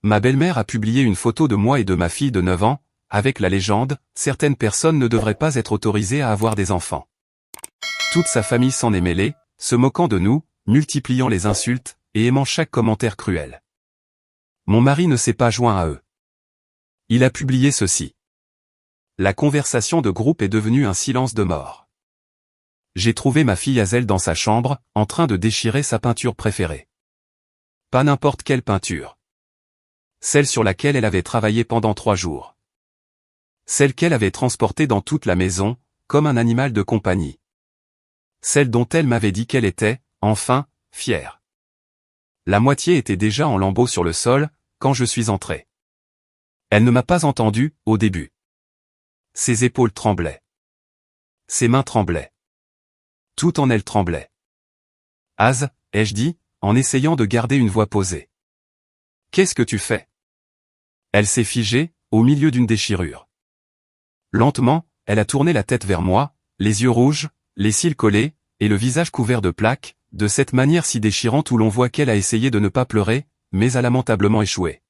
Ma belle-mère a publié une photo de moi et de ma fille de 9 ans, avec la légende « Certaines personnes ne devraient pas être autorisées à avoir des enfants ». Toute sa famille s'en est mêlée, se moquant de nous, multipliant les insultes, et aimant chaque commentaire cruel. Mon mari ne s'est pas joint à eux. Il a publié ceci. La conversation de groupe est devenue un silence de mort. J'ai trouvé ma fille Hazel dans sa chambre, en train de déchirer sa peinture préférée. Pas n'importe quelle peinture. Celle sur laquelle elle avait travaillé pendant 3 jours. Celle qu'elle avait transportée dans toute la maison, comme un animal de compagnie. Celle dont elle m'avait dit qu'elle était, enfin, fière. La moitié était déjà en lambeaux sur le sol, quand je suis entré. Elle ne m'a pas entendu, au début. Ses épaules tremblaient. Ses mains tremblaient. Tout en elle tremblait. Az, ai-je dit, en essayant de garder une voix posée. Qu'est-ce que tu fais? Elle s'est figée, au milieu d'une déchirure. Lentement, elle a tourné la tête vers moi, les yeux rouges, les cils collés, et le visage couvert de plaques, de cette manière si déchirante où l'on voit qu'elle a essayé de ne pas pleurer, mais a lamentablement échoué.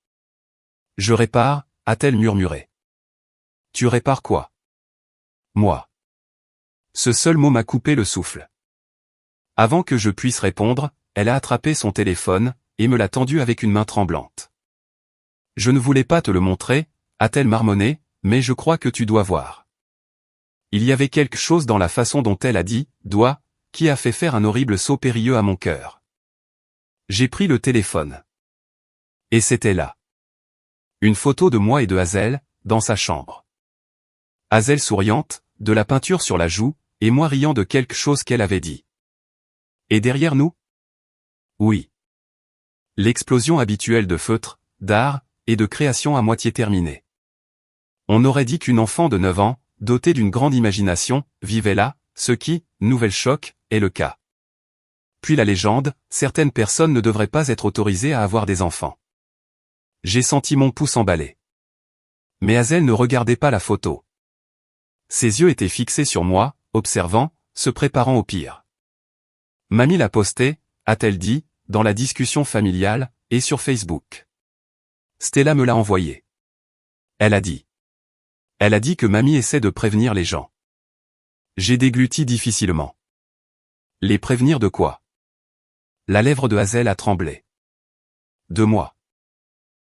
Je répare, a-t-elle murmuré. Tu répares quoi? Moi. Ce seul mot m'a coupé le souffle. Avant que je puisse répondre, elle a attrapé son téléphone, et me l'a tendu avec une main tremblante. Je ne voulais pas te le montrer, a-t-elle marmonné, mais je crois que tu dois voir. Il y avait quelque chose dans la façon dont elle a dit « doigt » qui a fait faire un horrible saut périlleux à mon cœur. J'ai pris le téléphone. Et c'était là. Une photo de moi et de Hazel, dans sa chambre. Hazel souriante, de la peinture sur la joue, et moi riant de quelque chose qu'elle avait dit. Et derrière nous? Oui. L'explosion habituelle de feutres, d'art, et de création à moitié terminée. On aurait dit qu'une enfant de 9 ans, dotée d'une grande imagination, vivait là, ce qui, nouvel choc, est le cas. Puis la légende, certaines personnes ne devraient pas être autorisées à avoir des enfants. J'ai senti mon pouce emballé. Mais Hazel ne regardait pas la photo. Ses yeux étaient fixés sur moi, observant, se préparant au pire. Mamie l'a posté, a-t-elle dit, dans la discussion familiale, et sur Facebook. Stella me l'a envoyé. Elle a dit. Elle a dit que mamie essaie de prévenir les gens. J'ai dégluti difficilement. Les prévenir de quoi? La lèvre de Hazel a tremblé. De moi.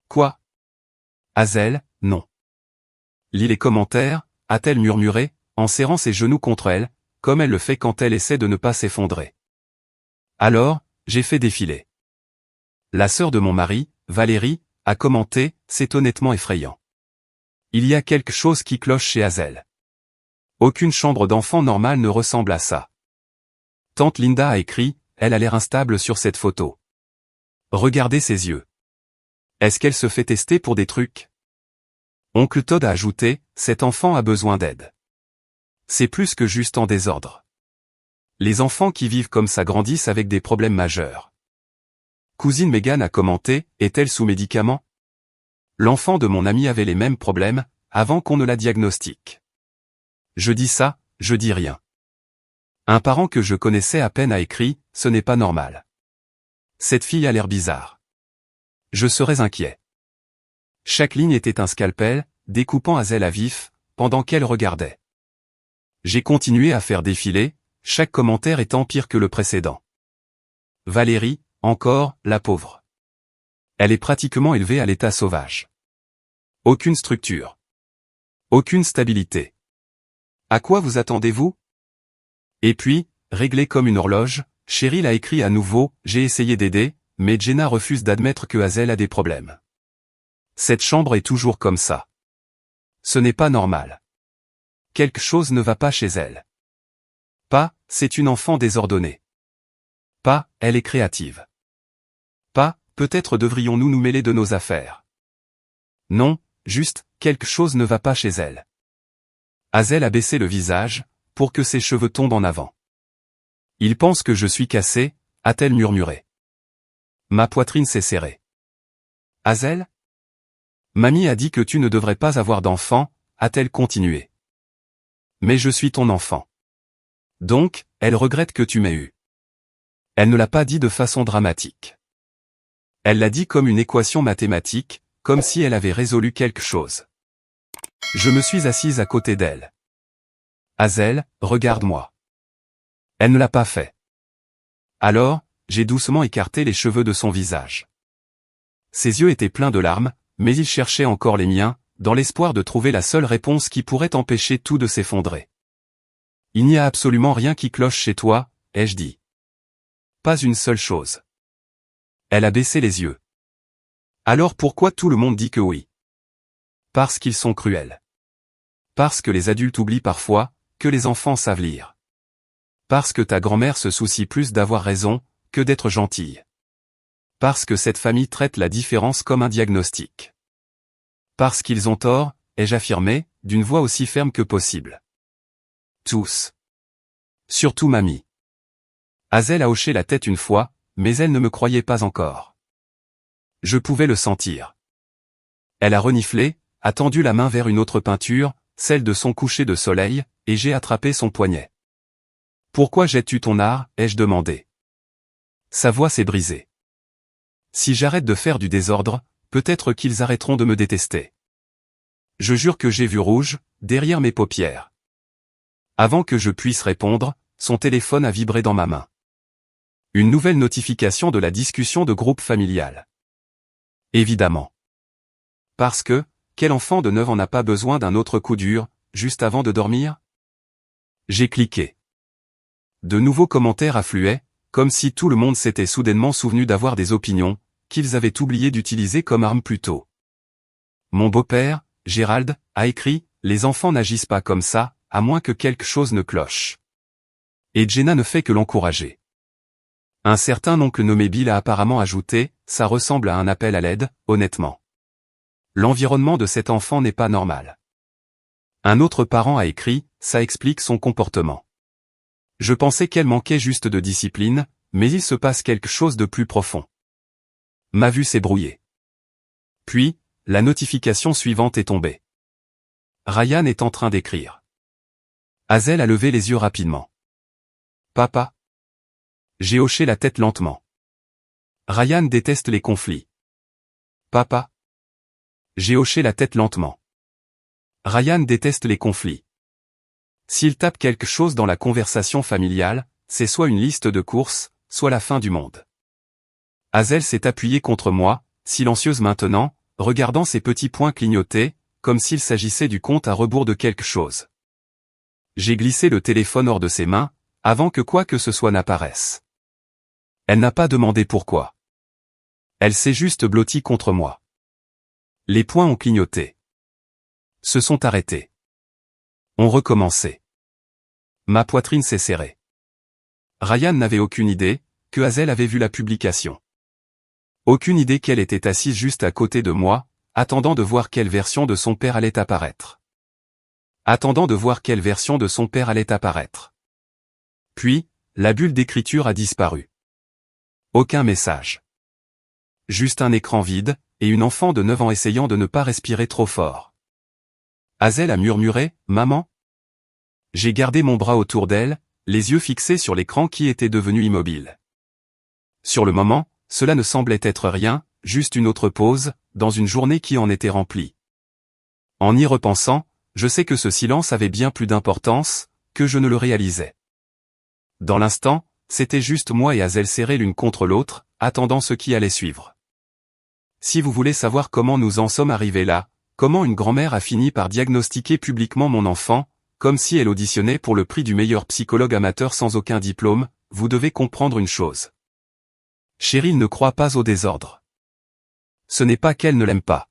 Quoi? Hazel, non. Lis les commentaires, a-t-elle murmuré, en serrant ses genoux contre elle, comme elle le fait quand elle essaie de ne pas s'effondrer. Alors, j'ai fait défiler. La sœur de mon mari, Valérie, a commenté, c'est honnêtement effrayant. Il y a quelque chose qui cloche chez Hazel. Aucune chambre d'enfant normale ne ressemble à ça. Tante Linda a écrit, elle a l'air instable sur cette photo. Regardez ses yeux. Est-ce qu'elle se fait tester pour des trucs? Oncle Todd a ajouté, cet enfant a besoin d'aide. C'est plus que juste en désordre. Les enfants qui vivent comme ça grandissent avec des problèmes majeurs. Cousine Megan a commenté, est-elle sous médicaments? L'enfant de mon ami avait les mêmes problèmes, avant qu'on ne la diagnostique. Je dis ça, je dis rien. Un parent que je connaissais à peine a écrit, ce n'est pas normal. Cette fille a l'air bizarre. Je serais inquiet. Chaque ligne était un scalpel, découpant Hazel à vif, pendant qu'elle regardait. J'ai continué à faire défiler, chaque commentaire étant pire que le précédent. Valérie, encore, la pauvre. Elle est pratiquement élevée à l'état sauvage. Aucune structure. Aucune stabilité. À quoi vous attendez-vous? Et puis, réglée comme une horloge, Cheryl a écrit à nouveau, j'ai essayé d'aider, mais Jenna refuse d'admettre que Hazel a des problèmes. Cette chambre est toujours comme ça. Ce n'est pas normal. Quelque chose ne va pas chez elle. Pas, c'est une enfant désordonnée. Pas, elle est créative. Pas, peut-être devrions-nous nous mêler de nos affaires. Non, juste, quelque chose ne va pas chez elle. Hazel a baissé le visage, pour que ses cheveux tombent en avant. Il pense que je suis cassé, a-t-elle murmuré. Ma poitrine s'est serrée. Hazel? Mamie a dit que tu ne devrais pas avoir d'enfant, a-t-elle continué. Mais je suis ton enfant. Donc, elle regrette que tu m'aies eu. Elle ne l'a pas dit de façon dramatique. Elle l'a dit comme une équation mathématique, comme si elle avait résolu quelque chose. Je me suis assise à côté d'elle. Hazel, regarde-moi. Elle ne l'a pas fait. Alors, j'ai doucement écarté les cheveux de son visage. Ses yeux étaient pleins de larmes, mais il cherchait encore les miens, dans l'espoir de trouver la seule réponse qui pourrait empêcher tout de s'effondrer. Il n'y a absolument rien qui cloche chez toi, ai-je dit. Pas une seule chose. Elle a baissé les yeux. Alors pourquoi tout le monde dit que oui? Parce qu'ils sont cruels. Parce que les adultes oublient parfois, que les enfants savent lire. Parce que ta grand-mère se soucie plus d'avoir raison, que d'être gentille. Parce que cette famille traite la différence comme un diagnostic. Parce qu'ils ont tort, ai-je affirmé, d'une voix aussi ferme que possible. Tous. Surtout mamie. Hazel a hoché la tête une fois, mais elle ne me croyait pas encore. Je pouvais le sentir. Elle a reniflé, a tendu la main vers une autre peinture, celle de son coucher de soleil, et j'ai attrapé son poignet. Pourquoi jettes-tu ton art, ai-je demandé. Sa voix s'est brisée. Si j'arrête de faire du désordre, peut-être qu'ils arrêteront de me détester. Je jure que j'ai vu rouge, derrière mes paupières. Avant que je puisse répondre, son téléphone a vibré dans ma main. Une nouvelle notification de la discussion de groupe familial. Évidemment. Parce que, quel enfant de 9 ans n'a pas besoin d'un autre coup dur, juste avant de dormir? J'ai cliqué. De nouveaux commentaires affluaient, comme si tout le monde s'était soudainement souvenu d'avoir des opinions, qu'ils avaient oublié d'utiliser comme arme plus tôt. Mon beau-père, Gérald, a écrit « Les enfants n'agissent pas comme ça, à moins que quelque chose ne cloche. » Et Jenna ne fait que l'encourager. Un certain oncle nommé Bill a apparemment ajouté « Ça ressemble à un appel à l'aide, honnêtement. L'environnement de cet enfant n'est pas normal. » Un autre parent a écrit « Ça explique son comportement. » Je pensais qu'elle manquait juste de discipline, mais il se passe quelque chose de plus profond. Ma vue s'est brouillée. Puis, la notification suivante est tombée. Ryan est en train d'écrire. Hazel a levé les yeux rapidement. Papa? J'ai hoché la tête lentement. Ryan déteste les conflits. Papa? J'ai hoché la tête lentement. Ryan déteste les conflits. S'il tape quelque chose dans la conversation familiale, c'est soit une liste de courses, soit la fin du monde. Hazel s'est appuyée contre moi, silencieuse maintenant, regardant ses petits poings clignoter, comme s'il s'agissait du compte à rebours de quelque chose. J'ai glissé le téléphone hors de ses mains, avant que quoi que ce soit n'apparaisse. Elle n'a pas demandé pourquoi. Elle s'est juste blottie contre moi. Les poings ont clignoté. Se sont arrêtés. On recommençait. Ma poitrine s'est serrée. Ryan n'avait aucune idée que Hazel avait vu la publication. Aucune idée qu'elle était assise juste à côté de moi, attendant de voir quelle version de son père allait apparaître. Puis, la bulle d'écriture a disparu. Aucun message. Juste un écran vide, et une enfant de 9 ans essayant de ne pas respirer trop fort. Hazel a murmuré, « Maman ?» J'ai gardé mon bras autour d'elle, les yeux fixés sur l'écran qui était devenu immobile. Sur le moment, cela ne semblait être rien, juste une autre pause, dans une journée qui en était remplie. En y repensant, je sais que ce silence avait bien plus d'importance, que je ne le réalisais. Dans l'instant, c'était juste moi et Hazel serrés l'une contre l'autre, attendant ce qui allait suivre. Si vous voulez savoir comment nous en sommes arrivés là, comment une grand-mère a fini par diagnostiquer publiquement mon enfant, comme si elle auditionnait pour le prix du meilleur psychologue amateur sans aucun diplôme, vous devez comprendre une chose. Cheryl ne croit pas au désordre. Ce n'est pas qu'elle ne l'aime pas.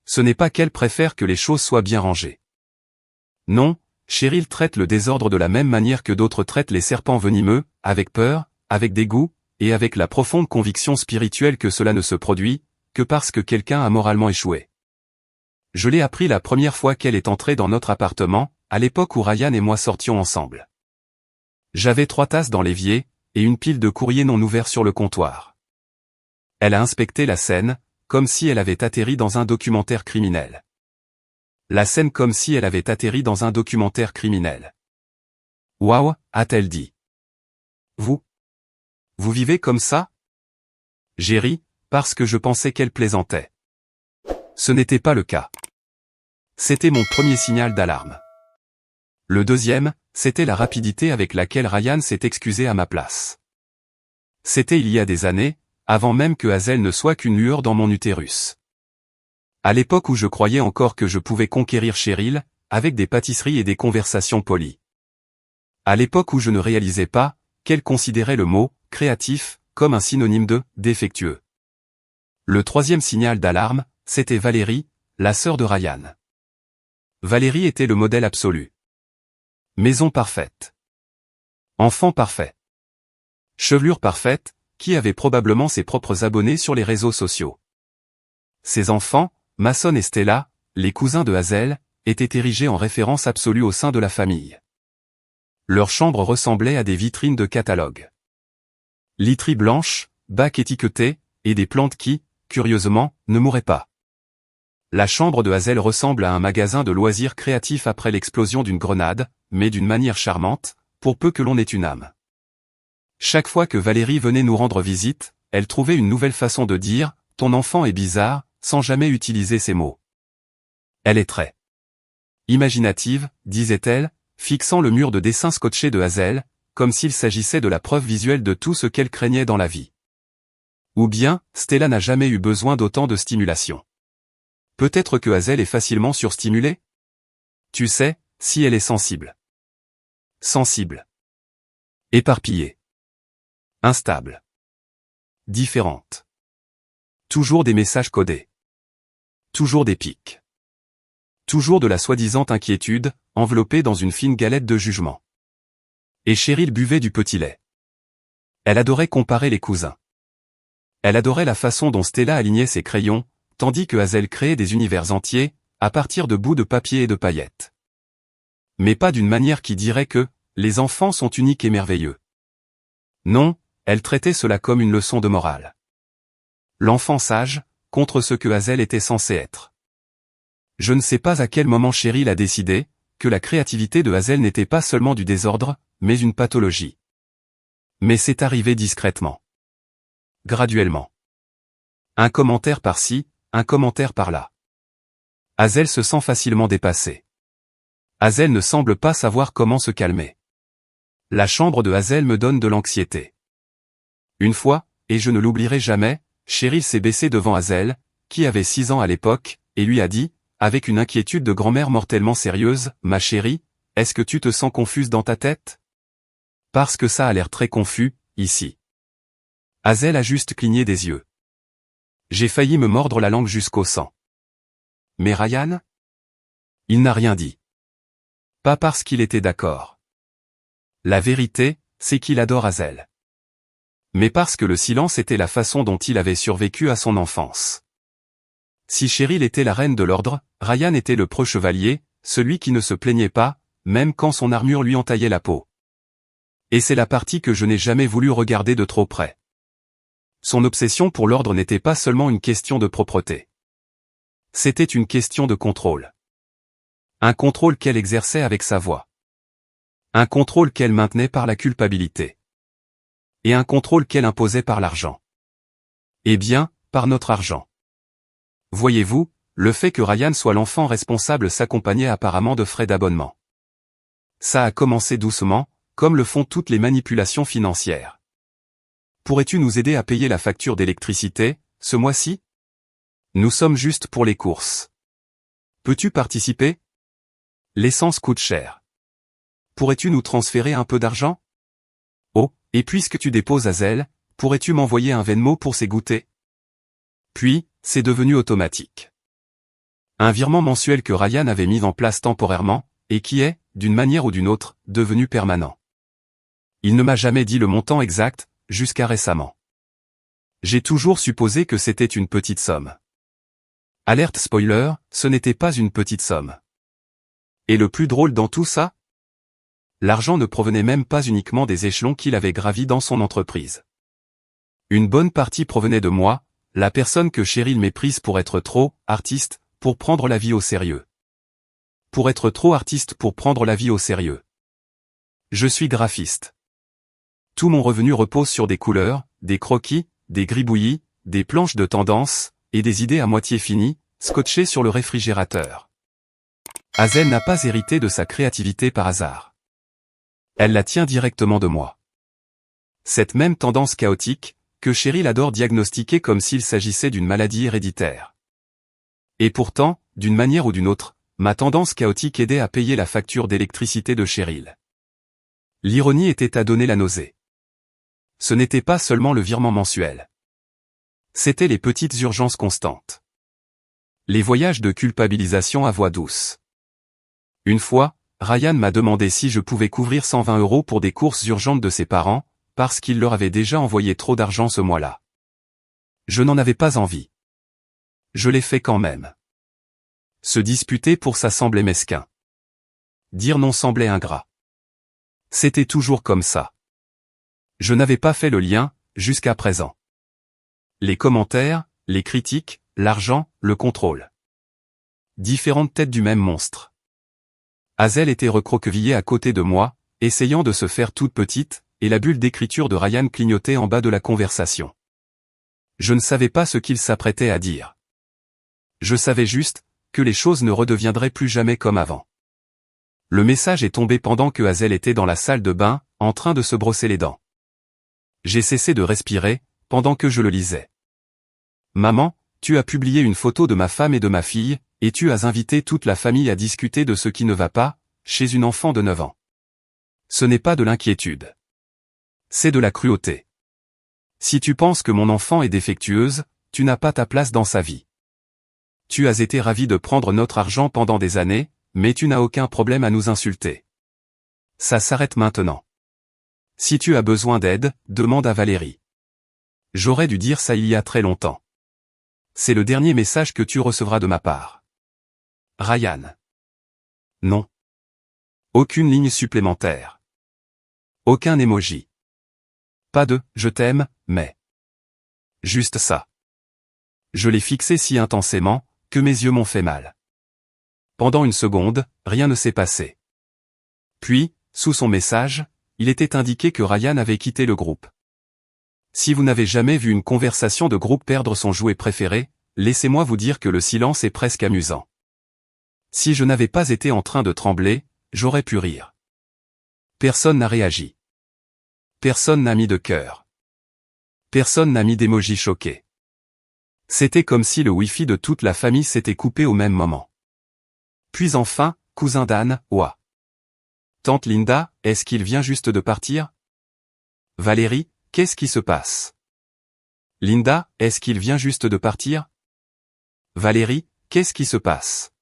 Ce n'est pas qu'elle préfère que les choses soient bien rangées. Non, Cheryl traite le désordre de la même manière que d'autres traitent les serpents venimeux, avec peur, avec dégoût, et avec la profonde conviction spirituelle que cela ne se produit, que parce que quelqu'un a moralement échoué. Je l'ai appris la première fois qu'elle est entrée dans notre appartement, à l'époque où Ryan et moi sortions ensemble. J'avais 3 tasses dans l'évier, et une pile de courriers non ouverts sur le comptoir. Elle a inspecté la scène, comme si elle avait atterri dans un documentaire criminel. La scène comme si elle avait atterri dans un documentaire criminel. Waouh, a-t-elle dit. Vous vivez comme ça? J'ai ri, parce que je pensais qu'elle plaisantait. Ce n'était pas le cas. C'était mon premier signal d'alarme. Le deuxième, c'était la rapidité avec laquelle Ryan s'est excusé à ma place. C'était il y a des années, avant même que Hazel ne soit qu'une lueur dans mon utérus. À l'époque où je croyais encore que je pouvais conquérir Cheryl, avec des pâtisseries et des conversations polies. À l'époque où je ne réalisais pas, qu'elle considérait le mot « créatif » comme un synonyme de « défectueux ». Le troisième signal d'alarme, c'était Valérie, la sœur de Ryan. Valérie était le modèle absolu. Maison parfaite. Enfant parfait. Chevelure parfaite, qui avait probablement ses propres abonnés sur les réseaux sociaux. Ses enfants, Mason et Stella, les cousins de Hazel, étaient érigés en référence absolue au sein de la famille. Leur chambre ressemblait à des vitrines de catalogue. Literie blanche, bac étiqueté, et des plantes qui, curieusement, ne mouraient pas. La chambre de Hazel ressemble à un magasin de loisirs créatifs après l'explosion d'une grenade, mais d'une manière charmante, pour peu que l'on ait une âme. Chaque fois que Valérie venait nous rendre visite, elle trouvait une nouvelle façon de dire « ton enfant est bizarre », sans jamais utiliser ces mots. Elle est très imaginative, disait-elle, fixant le mur de dessin scotché de Hazel, comme s'il s'agissait de la preuve visuelle de tout ce qu'elle craignait dans la vie. Ou bien, Stella n'a jamais eu besoin d'autant de stimulation. Peut-être que Hazel est facilement surstimulée? Tu sais, si elle est sensible. Sensible. Éparpillée. Instable. Différente. Toujours des messages codés. Toujours des pics. Toujours de la soi-disant inquiétude, enveloppée dans une fine galette de jugement. Et Cheryl buvait du petit lait. Elle adorait comparer les cousins. Elle adorait la façon dont Stella alignait ses crayons, tandis que Hazel créait des univers entiers, à partir de bouts de papier et de paillettes. Mais pas d'une manière qui dirait que les enfants sont uniques et merveilleux. Non, elle traitait cela comme une leçon de morale. L'enfant sage, contre ce que Hazel était censé être. Je ne sais pas à quel moment Cheryl a décidé que la créativité de Hazel n'était pas seulement du désordre, mais une pathologie. Mais c'est arrivé discrètement. Graduellement. Un commentaire par-ci, un commentaire par-là. Hazel se sent facilement dépassée. Hazel ne semble pas savoir comment se calmer. La chambre de Hazel me donne de l'anxiété. Une fois, et je ne l'oublierai jamais, Cheryl s'est baissée devant Hazel, qui avait 6 ans à l'époque, et lui a dit, avec une inquiétude de grand-mère mortellement sérieuse, « Ma chérie, est-ce que tu te sens confuse dans ta tête? Parce que ça a l'air très confus, ici. » Hazel a juste cligné des yeux. J'ai failli me mordre la langue jusqu'au sang. Mais Ryan? Il n'a rien dit. Pas parce qu'il était d'accord. La vérité, c'est qu'il adore Hazel. Mais parce que le silence était la façon dont il avait survécu à son enfance. Si Cheryl était la reine de l'ordre, Ryan était le preux chevalier, celui qui ne se plaignait pas, même quand son armure lui entaillait la peau. Et c'est la partie que je n'ai jamais voulu regarder de trop près. Son obsession pour l'ordre n'était pas seulement une question de propreté. C'était une question de contrôle. Un contrôle qu'elle exerçait avec sa voix. Un contrôle qu'elle maintenait par la culpabilité. Et un contrôle qu'elle imposait par l'argent. Eh bien, par notre argent. Voyez-vous, le fait que Ryan soit l'enfant responsable s'accompagnait apparemment de frais d'abonnement. Ça a commencé doucement, comme le font toutes les manipulations financières. Pourrais-tu nous aider à payer la facture d'électricité, ce mois-ci? Nous sommes juste pour les courses. Peux-tu participer? L'essence coûte cher. Pourrais-tu nous transférer un peu d'argent? Oh, et puisque tu déposes Hazel, pourrais-tu m'envoyer un Venmo pour ces goûters? Puis, c'est devenu automatique. Un virement mensuel que Ryan avait mis en place temporairement, et qui est, d'une manière ou d'une autre, devenu permanent. Il ne m'a jamais dit le montant exact, jusqu'à récemment. J'ai toujours supposé que c'était une petite somme. Alerte spoiler, ce n'était pas une petite somme. Et le plus drôle dans tout ça? L'argent ne provenait même pas uniquement des échelons qu'il avait gravis dans son entreprise. Une bonne partie provenait de moi, la personne que Cheryl méprise pour être trop artiste, pour prendre la vie au sérieux. Pour être trop artiste pour prendre la vie au sérieux. Je suis graphiste. Tout mon revenu repose sur des couleurs, des croquis, des gribouillis, des planches de tendance, et des idées à moitié finies, scotché sur le réfrigérateur. Hazel n'a pas hérité de sa créativité par hasard. Elle la tient directement de moi. Cette même tendance chaotique, que Cheryl adore diagnostiquer comme s'il s'agissait d'une maladie héréditaire. Et pourtant, d'une manière ou d'une autre, ma tendance chaotique aidait à payer la facture d'électricité de Cheryl. L'ironie était à donner la nausée. Ce n'était pas seulement le virement mensuel. C'étaient les petites urgences constantes. Les voyages de culpabilisation à voix douce. Une fois, Ryan m'a demandé si je pouvais couvrir 120 € pour des courses urgentes de ses parents, parce qu'il leur avait déjà envoyé trop d'argent ce mois-là. Je n'en avais pas envie. Je l'ai fait quand même. Se disputer pour ça semblait mesquin. Dire non semblait ingrat. C'était toujours comme ça. Je n'avais pas fait le lien, jusqu'à présent. Les commentaires, les critiques, l'argent, le contrôle. Différentes têtes du même monstre. Hazel était recroquevillée à côté de moi, essayant de se faire toute petite, et la bulle d'écriture de Ryan clignotait en bas de la conversation. Je ne savais pas ce qu'il s'apprêtait à dire. Je savais juste que les choses ne redeviendraient plus jamais comme avant. Le message est tombé pendant que Hazel était dans la salle de bain, en train de se brosser les dents. J'ai cessé de respirer, pendant que je le lisais. Maman, tu as publié une photo de ma femme et de ma fille, et tu as invité toute la famille à discuter de ce qui ne va pas, chez une enfant de 9 ans. Ce n'est pas de l'inquiétude. C'est de la cruauté. Si tu penses que mon enfant est défectueuse, tu n'as pas ta place dans sa vie. Tu as été ravi de prendre notre argent pendant des années, mais tu n'as aucun problème à nous insulter. Ça s'arrête maintenant. Si tu as besoin d'aide, demande à Valérie. J'aurais dû dire ça il y a très longtemps. C'est le dernier message que tu recevras de ma part. Ryan. Non. Aucune ligne supplémentaire. Aucun emoji. Pas de « je t'aime », mais... Juste ça. Je l'ai fixé si intensément, que mes yeux m'ont fait mal. Pendant une seconde, rien ne s'est passé. Puis, sous son message, il était indiqué que Ryan avait quitté le groupe. Si vous n'avez jamais vu une conversation de groupe perdre son jouet préféré, laissez-moi vous dire que le silence est presque amusant. Si je n'avais pas été en train de trembler, j'aurais pu rire. Personne n'a réagi. Personne n'a mis de cœur. Personne n'a mis d'émoji choqué. C'était comme si le Wi-Fi de toute la famille s'était coupé au même moment. Puis enfin, cousin Dan, ouah. Tante Linda, est-ce qu'il vient juste de partir? Valérie, qu'est-ce qui se passe? Linda, est-ce qu'il vient juste de partir? Valérie, qu'est-ce qui se passe?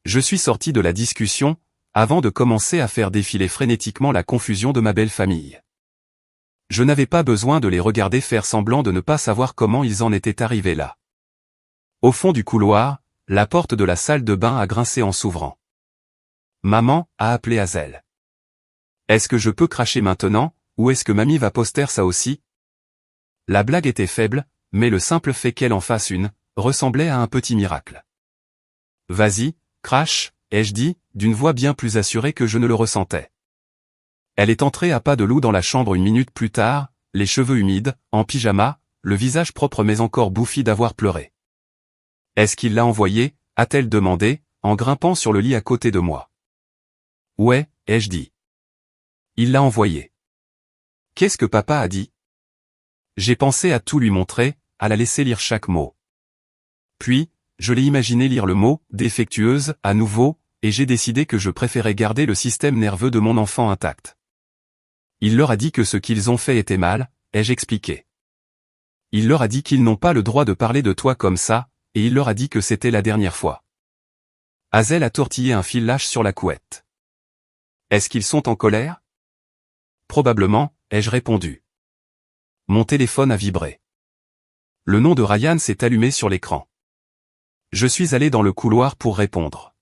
Je suis sorti de la discussion, avant de commencer à faire défiler frénétiquement la confusion de ma belle famille. Je n'avais pas besoin de les regarder faire semblant de ne pas savoir comment ils en étaient arrivés là. Au fond du couloir, la porte de la salle de bain a grincé en s'ouvrant. Maman, a appelé Hazel. Est-ce que je peux cracher maintenant, ou est-ce que mamie va poster ça aussi? La blague était faible, mais le simple fait qu'elle en fasse une, ressemblait à un petit miracle. Vas-y, crache, ai-je dit, d'une voix bien plus assurée que je ne le ressentais. Elle est entrée à pas de loup dans la chambre une minute plus tard, les cheveux humides, en pyjama, le visage propre mais encore bouffi d'avoir pleuré. Est-ce qu'il l'a envoyé, a-t-elle demandé, en grimpant sur le lit à côté de moi. Ouais, ai-je dit. Il l'a envoyé. Qu'est-ce que papa a dit? J'ai pensé à tout lui montrer, à la laisser lire chaque mot. Puis, je l'ai imaginé lire le mot « défectueuse » à nouveau, et j'ai décidé que je préférais garder le système nerveux de mon enfant intact. Il leur a dit que ce qu'ils ont fait était mal, ai-je expliqué. Il leur a dit qu'ils n'ont pas le droit de parler de toi comme ça, et il leur a dit que c'était la dernière fois. Hazel a tortillé un fil lâche sur la couette. Est-ce qu'ils sont en colère? Probablement, ai-je répondu. Mon téléphone a vibré. Le nom de Ryan s'est allumé sur l'écran. Je suis allé dans le couloir pour répondre.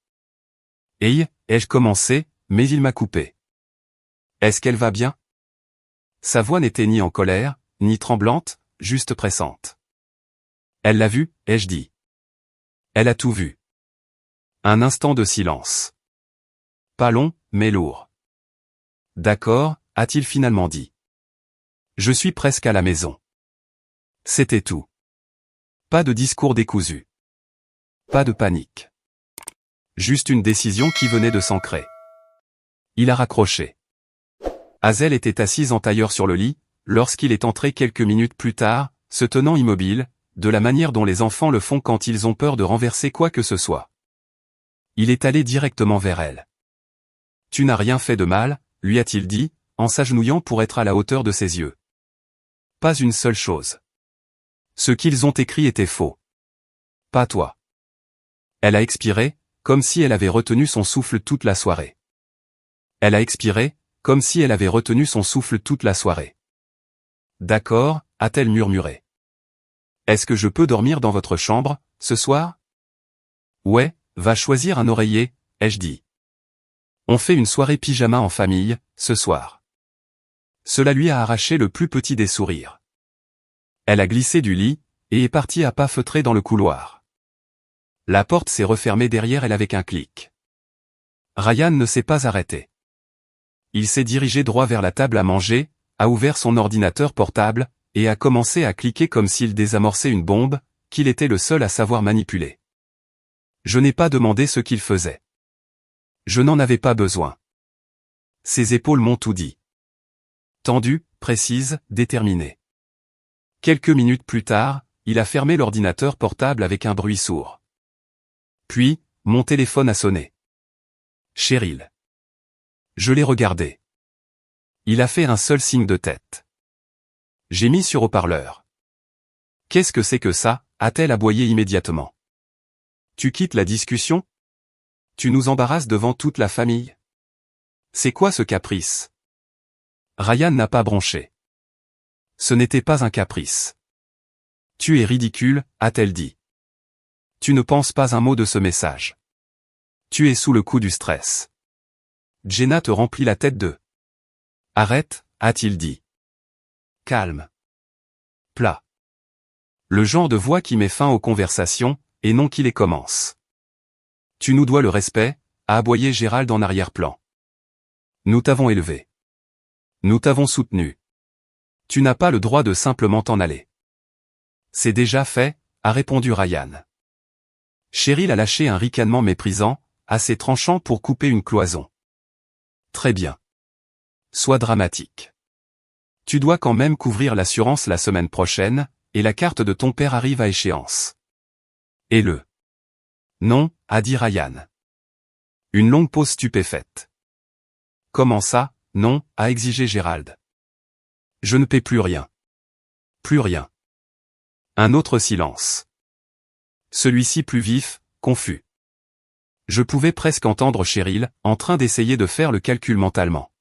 Hey, ai-je commencé, mais il m'a coupé. Est-ce qu'elle va bien? Sa voix n'était ni en colère, ni tremblante, juste pressante. Elle l'a vu, ai-je dit. Elle a tout vu. Un instant de silence. Pas long, mais lourd. D'accord, a-t-il finalement dit. Je suis presque à la maison. C'était tout. Pas de discours décousu. Pas de panique. Juste une décision qui venait de s'ancrer. Il a raccroché. Hazel était assise en tailleur sur le lit, lorsqu'il est entré quelques minutes plus tard, se tenant immobile, de la manière dont les enfants le font quand ils ont peur de renverser quoi que ce soit. Il est allé directement vers elle. « Tu n'as rien fait de mal », lui a-t-il dit, en s'agenouillant pour être à la hauteur de ses yeux. Pas une seule chose. Ce qu'ils ont écrit était faux. Pas toi. Elle a expiré, comme si elle avait retenu son souffle toute la soirée. Elle a expiré, comme si elle avait retenu son souffle toute la soirée. D'accord, a-t-elle murmuré. Est-ce que je peux dormir dans votre chambre, ce soir? Ouais, va choisir un oreiller, ai-je dit. On fait une soirée pyjama en famille, ce soir. Cela lui a arraché le plus petit des sourires. Elle a glissé du lit, et est partie à pas feutrés dans le couloir. La porte s'est refermée derrière elle avec un clic. Ryan ne s'est pas arrêté. Il s'est dirigé droit vers la table à manger, a ouvert son ordinateur portable, et a commencé à cliquer comme s'il désamorçait une bombe, qu'il était le seul à savoir manipuler. Je n'ai pas demandé ce qu'il faisait. Je n'en avais pas besoin. Ses épaules m'ont tout dit. Tendu, précise, déterminé. Quelques minutes plus tard, il a fermé l'ordinateur portable avec un bruit sourd. Puis, mon téléphone a sonné. Cheryl. Je l'ai regardé. Il a fait un seul signe de tête. J'ai mis sur haut-parleur. Qu'est-ce que c'est que ça, a-t-elle aboyé immédiatement. Tu quittes la discussion? Tu nous embarrasses devant toute la famille? C'est quoi ce caprice? Ryan n'a pas bronché. Ce n'était pas un caprice. Tu es ridicule, a-t-elle dit. Tu ne penses pas un mot de ce message. Tu es sous le coup du stress. Jenna te remplit la tête de... Arrête, a-t-il dit. Calme. Plat. Le genre de voix qui met fin aux conversations, et non qui les commence. Tu nous dois le respect, a aboyé Gérald en arrière-plan. Nous t'avons élevé. Nous t'avons soutenu. Tu n'as pas le droit de simplement t'en aller. C'est déjà fait, a répondu Ryan. Cheryl a lâché un ricanement méprisant, assez tranchant pour couper une cloison. Très bien. Sois dramatique. Tu dois quand même couvrir l'assurance la semaine prochaine, et la carte de ton père arrive à échéance. Et le... Non, a dit Ryan. Une longue pause stupéfaite. Comment ça, non, a exigé Gérald. Je ne paie plus rien. Plus rien. Un autre silence. Celui-ci plus vif, confus. Je pouvais presque entendre Cheryl, en train d'essayer de faire le calcul mentalement.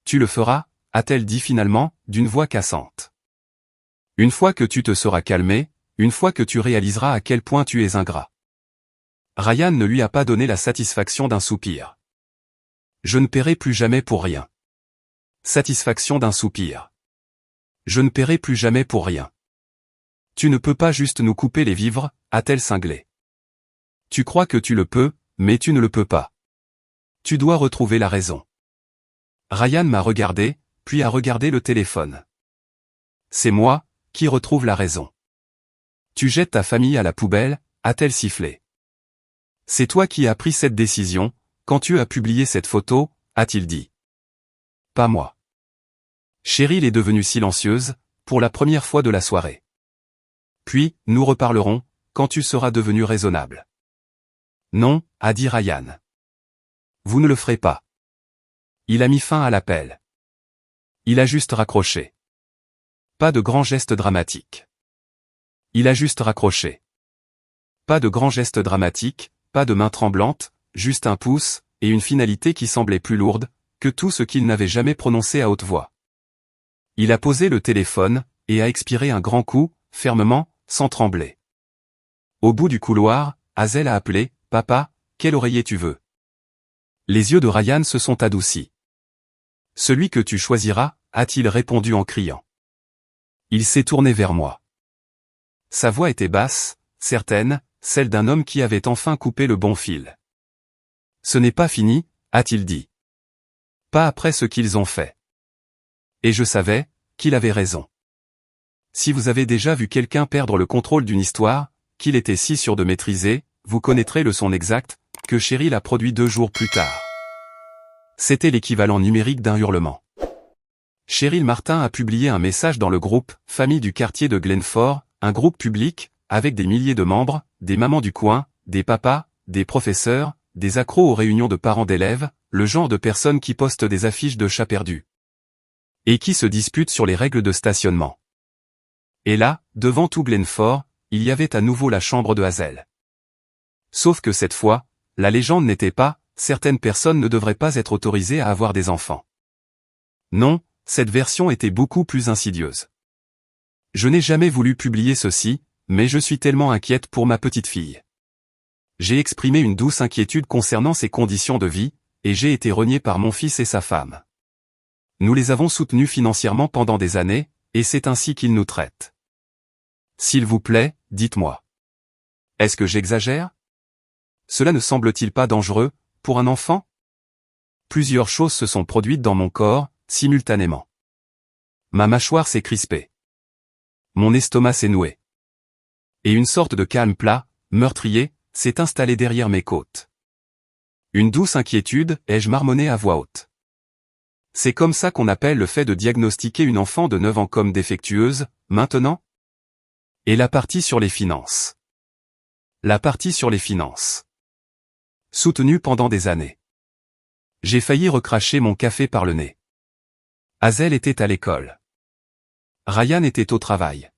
Tu le feras, a-t-elle dit finalement, d'une voix cassante. Une fois que tu te seras calmé, une fois que tu réaliseras à quel point tu es ingrat. Ryan ne lui a pas donné la satisfaction d'un soupir. Je ne paierai plus jamais pour rien. Satisfaction d'un soupir. Je ne paierai plus jamais pour rien. Tu ne peux pas juste nous couper les vivres, a-t-elle cinglé. Tu crois que tu le peux, mais tu ne le peux pas. Tu dois retrouver la raison. Ryan m'a regardé, puis a regardé le téléphone. C'est moi, qui retrouve la raison. Tu jettes ta famille à la poubelle, a-t-elle sifflé. C'est toi qui as pris cette décision, quand tu as publié cette photo, a-t-il dit. Pas moi. Cheryl est devenue silencieuse, pour la première fois de la soirée. Puis, nous reparlerons, quand tu seras devenu raisonnable. Non, a dit Ryan. Vous ne le ferez pas. Il a mis fin à l'appel. Il a juste raccroché. Pas de grand geste dramatique. Il a juste raccroché. Pas de grand geste dramatique, pas de main tremblante, juste un pouce, et une finalité qui semblait plus lourde, que tout ce qu'il n'avait jamais prononcé à haute voix. Il a posé le téléphone, et a expiré un grand coup, fermement, sans trembler. Au bout du couloir, Hazel a appelé, « Papa, quel oreiller tu veux ?» Les yeux de Ryan se sont adoucis. « Celui que tu choisiras, » a-t-il répondu en criant. Il s'est tourné vers moi. Sa voix était basse, certaine, celle d'un homme qui avait enfin coupé le bon fil. « Ce n'est pas fini, » a-t-il dit. « Pas après ce qu'ils ont fait. » Et je savais qu'il avait raison. Si vous avez déjà vu quelqu'un perdre le contrôle d'une histoire, qu'il était si sûr de maîtriser, vous connaîtrez le son exact, que Cheryl a produit 2 jours plus tard. C'était l'équivalent numérique d'un hurlement. Cheryl Martin a publié un message dans le groupe « Famille du quartier de Glenford », un groupe public, avec des milliers de membres, des mamans du coin, des papas, des professeurs, des accros aux réunions de parents d'élèves, le genre de personnes qui postent des affiches de chats perdus. Et qui se disputent sur les règles de stationnement. Et là, devant tout Glenford, il y avait à nouveau la chambre de Hazel. Sauf que cette fois, la légende n'était pas « certaines personnes ne devraient pas être autorisées à avoir des enfants ». Non, cette version était beaucoup plus insidieuse. Je n'ai jamais voulu publier ceci, mais je suis tellement inquiète pour ma petite fille. J'ai exprimé une douce inquiétude concernant ses conditions de vie, et j'ai été renié par mon fils et sa femme. Nous les avons soutenus financièrement pendant des années, et c'est ainsi qu'ils nous traitent. S'il vous plaît, dites-moi. Est-ce que j'exagère? Cela ne semble-t-il pas dangereux, pour un enfant? Plusieurs choses se sont produites dans mon corps, simultanément. Ma mâchoire s'est crispée. Mon estomac s'est noué. Et une sorte de calme plat, meurtrier, s'est installé derrière mes côtes. Une douce inquiétude, ai-je marmonné à voix haute. C'est comme ça qu'on appelle le fait de diagnostiquer une enfant de 9 ans comme défectueuse, maintenant? Et la partie sur les finances. La partie sur les finances. Soutenue pendant des années. J'ai failli recracher mon café par le nez. Hazel était à l'école. Ryan était au travail.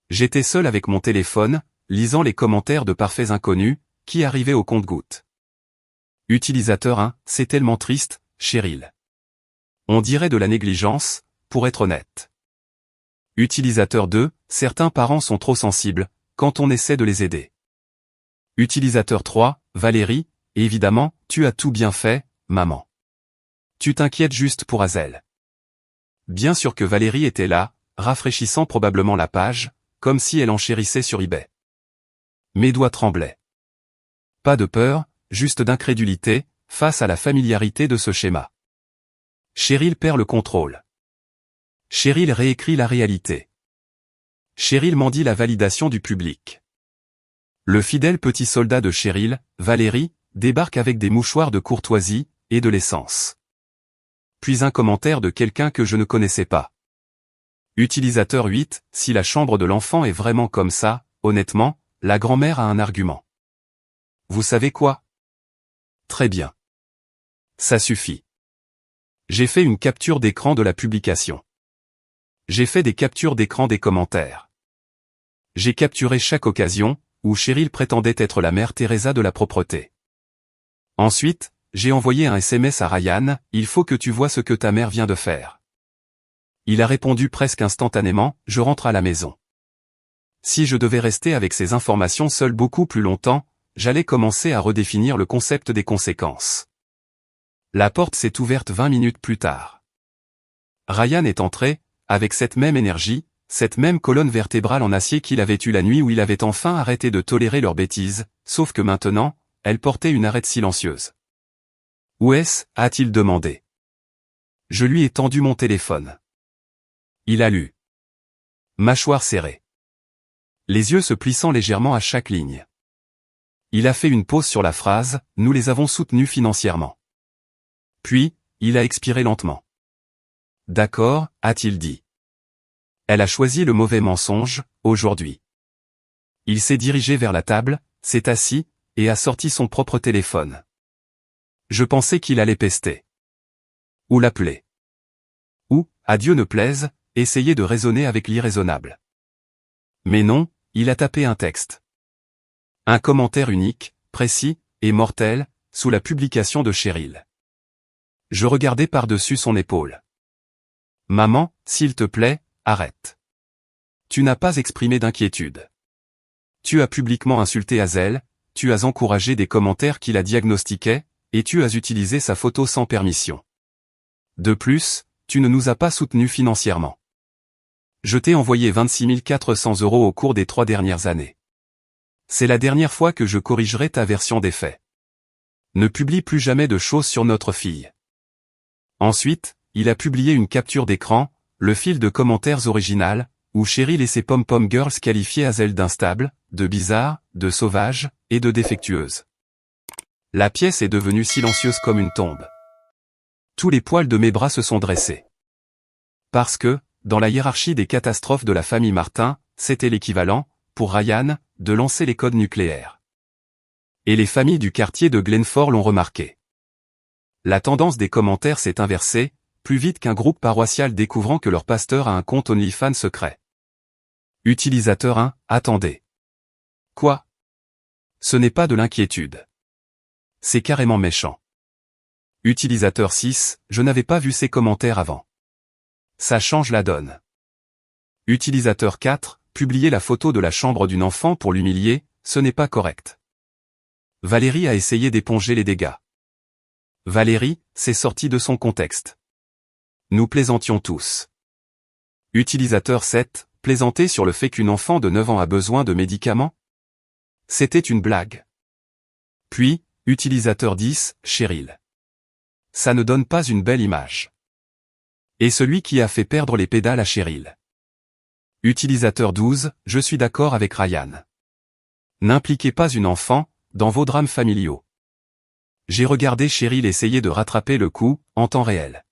J'étais seul avec mon téléphone, lisant les commentaires de parfaits inconnus, qui arrivaient au compte-gouttes. Utilisateur 1, c'est tellement triste, Cheryl. On dirait de la négligence, pour être honnête. Utilisateur 2, certains parents sont trop sensibles, quand on essaie de les aider. Utilisateur 3, Valérie, évidemment, tu as tout bien fait, maman. Tu t'inquiètes juste pour Hazel. Bien sûr que Valérie était là, rafraîchissant probablement la page, comme si elle enchérissait sur eBay. Mes doigts tremblaient. Pas de peur, juste d'incrédulité, face à la familiarité de ce schéma. Cheryl perd le contrôle. Cheryl réécrit la réalité. Cheryl mendie la validation du public. Le fidèle petit soldat de Cheryl, Valérie, débarque avec des mouchoirs de courtoisie, et de l'essence. Puis un commentaire de quelqu'un que je ne connaissais pas. Utilisateur 8, si la chambre de l'enfant est vraiment comme ça, honnêtement, la grand-mère a un argument. Vous savez quoi? Très bien. Ça suffit. J'ai fait une capture d'écran de la publication. J'ai fait des captures d'écran des commentaires. J'ai capturé chaque occasion, où Cheryl prétendait être la mère Teresa de la propreté. Ensuite, j'ai envoyé un SMS à Ryan, il faut que tu vois ce que ta mère vient de faire. Il a répondu presque instantanément, je rentre à la maison. Si je devais rester avec ces informations seul beaucoup plus longtemps, j'allais commencer à redéfinir le concept des conséquences. La porte s'est ouverte 20 minutes plus tard. Ryan est entré, avec cette même énergie, cette même colonne vertébrale en acier qu'il avait eue la nuit où il avait enfin arrêté de tolérer leurs bêtises, sauf que maintenant, elle portait une arête silencieuse. Où est-ce? A-t-il demandé. Je lui ai tendu mon téléphone. Il a lu. Mâchoire serrée. Les yeux se plissant légèrement à chaque ligne. Il a fait une pause sur la phrase, nous les avons soutenus financièrement. Puis, il a expiré lentement. D'accord, a-t-il dit. Elle a choisi le mauvais mensonge, aujourd'hui. Il s'est dirigé vers la table, s'est assis, et a sorti son propre téléphone. Je pensais qu'il allait pester. Ou l'appeler. Ou, à Dieu ne plaise, essayer de raisonner avec l'irraisonnable. Mais non, il a tapé un texte. Un commentaire unique, précis, et mortel, sous la publication de Cheryl. Je regardais par-dessus son épaule. Maman, s'il te plaît, arrête. Tu n'as pas exprimé d'inquiétude. Tu as publiquement insulté Hazel, tu as encouragé des commentaires qui la diagnostiquaient, et tu as utilisé sa photo sans permission. De plus, tu ne nous as pas soutenus financièrement. Je t'ai envoyé 26 400 € au cours des 3 dernières années. C'est la dernière fois que je corrigerai ta version des faits. Ne publie plus jamais de choses sur notre fille. Ensuite, il a publié une capture d'écran, le fil de commentaires original, où Cheryl et ses pom-pom girls qualifiaient Hazel d'instable, de bizarre, de sauvage, et de défectueuse. La pièce est devenue silencieuse comme une tombe. Tous les poils de mes bras se sont dressés. Parce que, dans la hiérarchie des catastrophes de la famille Martin, c'était l'équivalent, pour Ryan, de lancer les codes nucléaires. Et les familles du quartier de Glenford l'ont remarqué. La tendance des commentaires s'est inversée, plus vite qu'un groupe paroissial découvrant que leur pasteur a un compte OnlyFans secret. Utilisateur 1, attendez. Quoi? Ce n'est pas de l'inquiétude. C'est carrément méchant. Utilisateur 6, je n'avais pas vu ces commentaires avant. Ça change la donne. Utilisateur 4, publier la photo de la chambre d'une enfant pour l'humilier, ce n'est pas correct. Valérie a essayé d'éponger les dégâts. Valérie, c'est sorti de son contexte. Nous plaisantions tous. Utilisateur 7, plaisanter sur le fait qu'une enfant de 9 ans a besoin de médicaments? C'était une blague. Puis, utilisateur 10, Cheryl. Ça ne donne pas une belle image. Et celui qui a fait perdre les pédales à Cheryl. Utilisateur 12, je suis d'accord avec Ryan. N'impliquez pas une enfant dans vos drames familiaux. J'ai regardé Cheryl essayer de rattraper le coup, en temps réel.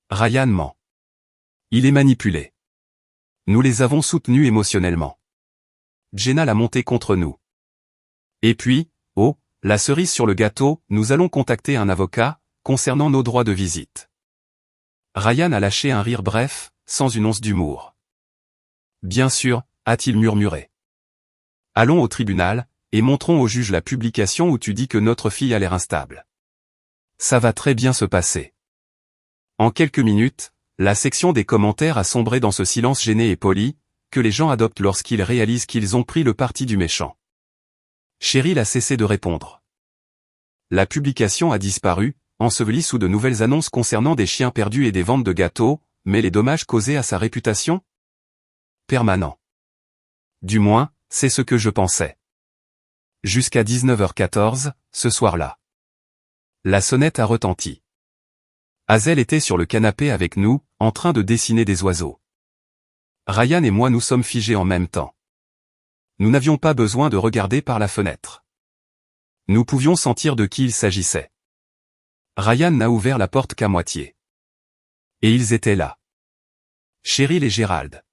Ryan ment. Il est manipulé. Nous les avons soutenus émotionnellement. Jenna l'a monté contre nous. Et puis, oh, la cerise sur le gâteau, nous allons contacter un avocat, concernant nos droits de visite. Ryan a lâché un rire bref, sans une once d'humour. Bien sûr, a-t-il murmuré. Allons au tribunal, et montrons au juge la publication où tu dis que notre fille a l'air instable. Ça va très bien se passer. En quelques minutes, la section des commentaires a sombré dans ce silence gêné et poli, que les gens adoptent lorsqu'ils réalisent qu'ils ont pris le parti du méchant. Cheryl a cessé de répondre. La publication a disparu, ensevelie sous de nouvelles annonces concernant des chiens perdus et des ventes de gâteaux, mais les dommages causés à sa réputation? Permanent. Du moins, c'est ce que je pensais. Jusqu'à 19h14, ce soir-là. La sonnette a retenti. Hazel était sur le canapé avec nous, en train de dessiner des oiseaux. Ryan et moi nous sommes figés en même temps. Nous n'avions pas besoin de regarder par la fenêtre. Nous pouvions sentir de qui il s'agissait. Ryan n'a ouvert la porte qu'à moitié. Et ils étaient là. Cheryl et Gérald.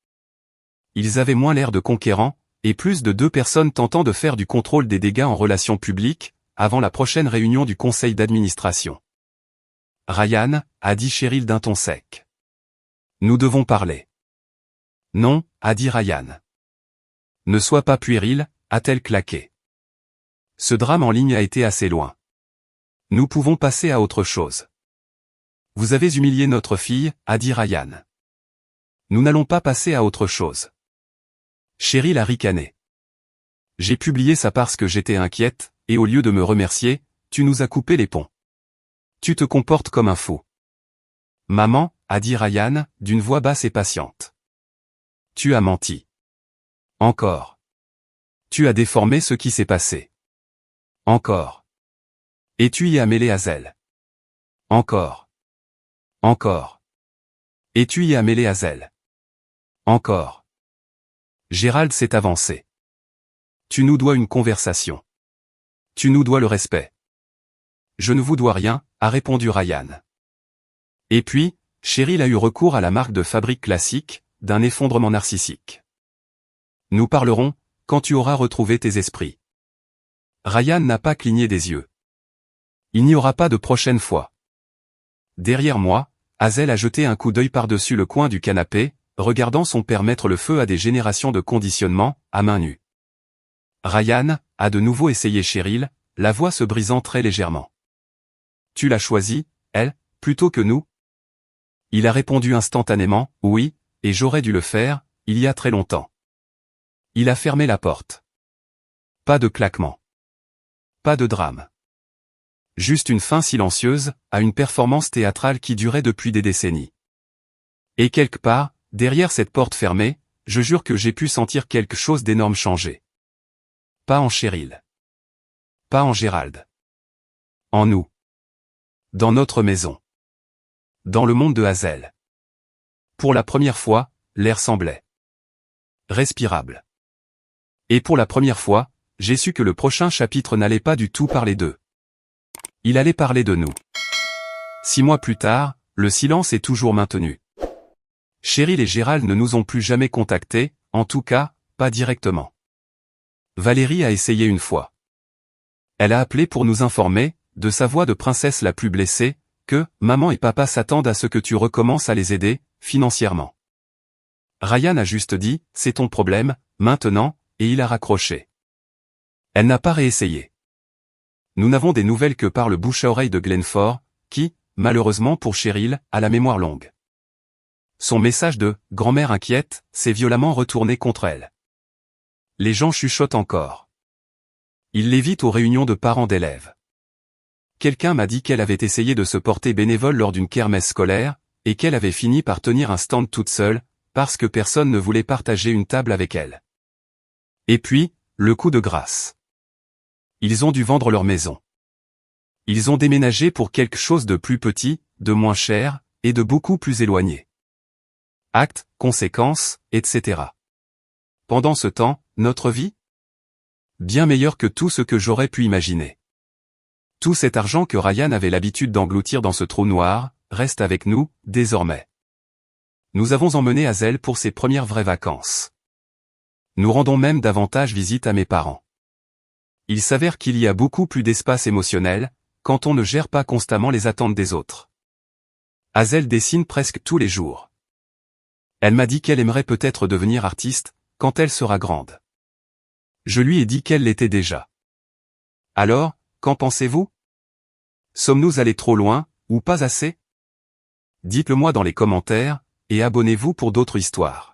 Ils avaient moins l'air de conquérants, et plus de 2 personnes tentant de faire du contrôle des dégâts en relations publiques, avant la prochaine réunion du conseil d'administration. Ryan, a dit Cheryl d'un ton sec. Nous devons parler. Non, a dit Ryan. Ne sois pas puéril, a-t-elle claqué. Ce drame en ligne a été assez loin. Nous pouvons passer à autre chose. Vous avez humilié notre fille, a dit Ryan. Nous n'allons pas passer à autre chose. Cheryl a ricané. J'ai publié ça parce que j'étais inquiète, et au lieu de me remercier, tu nous as coupé les ponts. Tu te comportes comme un fou. Maman, a dit Ryan, d'une voix basse et patiente. Tu as menti. Encore. Tu as déformé ce qui s'est passé. Encore. Et tu y as mêlé Hazel. Encore. Encore. Et tu y as mêlé Hazel. Encore. Gérald s'est avancé. Tu nous dois une conversation. Tu nous dois le respect. Je ne vous dois rien, a répondu Ryan. Et puis, Cheryl a eu recours à la marque de fabrique classique, d'un effondrement narcissique. Nous parlerons, quand tu auras retrouvé tes esprits. Ryan n'a pas cligné des yeux. Il n'y aura pas de prochaine fois. Derrière moi, Hazel a jeté un coup d'œil par-dessus le coin du canapé, regardant son père mettre le feu à des générations de conditionnement, à main nue. Ryan a de nouveau essayé Cheryl, la voix se brisant très légèrement. Tu l'as choisie, elle, plutôt que nous? Il a répondu instantanément, oui, et j'aurais dû le faire, il y a très longtemps. Il a fermé la porte. Pas de claquement. Pas de drame. Juste une fin silencieuse, à une performance théâtrale qui durait depuis des décennies. Et quelque part, derrière cette porte fermée, je jure que j'ai pu sentir quelque chose d'énorme changer. Pas en Cheryl. Pas en Gérald. En nous. Dans notre maison. Dans le monde de Hazel. Pour la première fois, l'air semblait respirable. Et pour la première fois, j'ai su que le prochain chapitre n'allait pas du tout parler d'eux. Il allait parler de nous. 6 mois plus tard, le silence est toujours maintenu. Cheryl et Gérald ne nous ont plus jamais contactés, en tout cas, pas directement. Valérie a essayé une fois. Elle a appelé pour nous informer, de sa voix de princesse la plus blessée, que maman et papa s'attendent à ce que tu recommences à les aider, financièrement. Ryan a juste dit, c'est ton problème, maintenant, et il a raccroché. Elle n'a pas réessayé. Nous n'avons des nouvelles que par le bouche à oreille de Glenford, qui, malheureusement pour Cheryl, a la mémoire longue. Son message de « grand-mère inquiète » s'est violemment retourné contre elle. Les gens chuchotent encore. Ils l'évitent aux réunions de parents d'élèves. Quelqu'un m'a dit qu'elle avait essayé de se porter bénévole lors d'une kermesse scolaire, et qu'elle avait fini par tenir un stand toute seule, parce que personne ne voulait partager une table avec elle. Et puis, le coup de grâce. Ils ont dû vendre leur maison. Ils ont déménagé pour quelque chose de plus petit, de moins cher, et de beaucoup plus éloigné. Actes, conséquences, etc. Pendant ce temps, notre vie ? Bien meilleure que tout ce que j'aurais pu imaginer. Tout cet argent que Ryan avait l'habitude d'engloutir dans ce trou noir, reste avec nous, désormais. Nous avons emmené Hazel pour ses premières vraies vacances. Nous rendons même davantage visite à mes parents. Il s'avère qu'il y a beaucoup plus d'espace émotionnel, quand on ne gère pas constamment les attentes des autres. Hazel dessine presque tous les jours. Elle m'a dit qu'elle aimerait peut-être devenir artiste, quand elle sera grande. Je lui ai dit qu'elle l'était déjà. Alors, qu'en pensez-vous? Sommes-nous allés trop loin, ou pas assez? Dites-le moi dans les commentaires, et abonnez-vous pour d'autres histoires.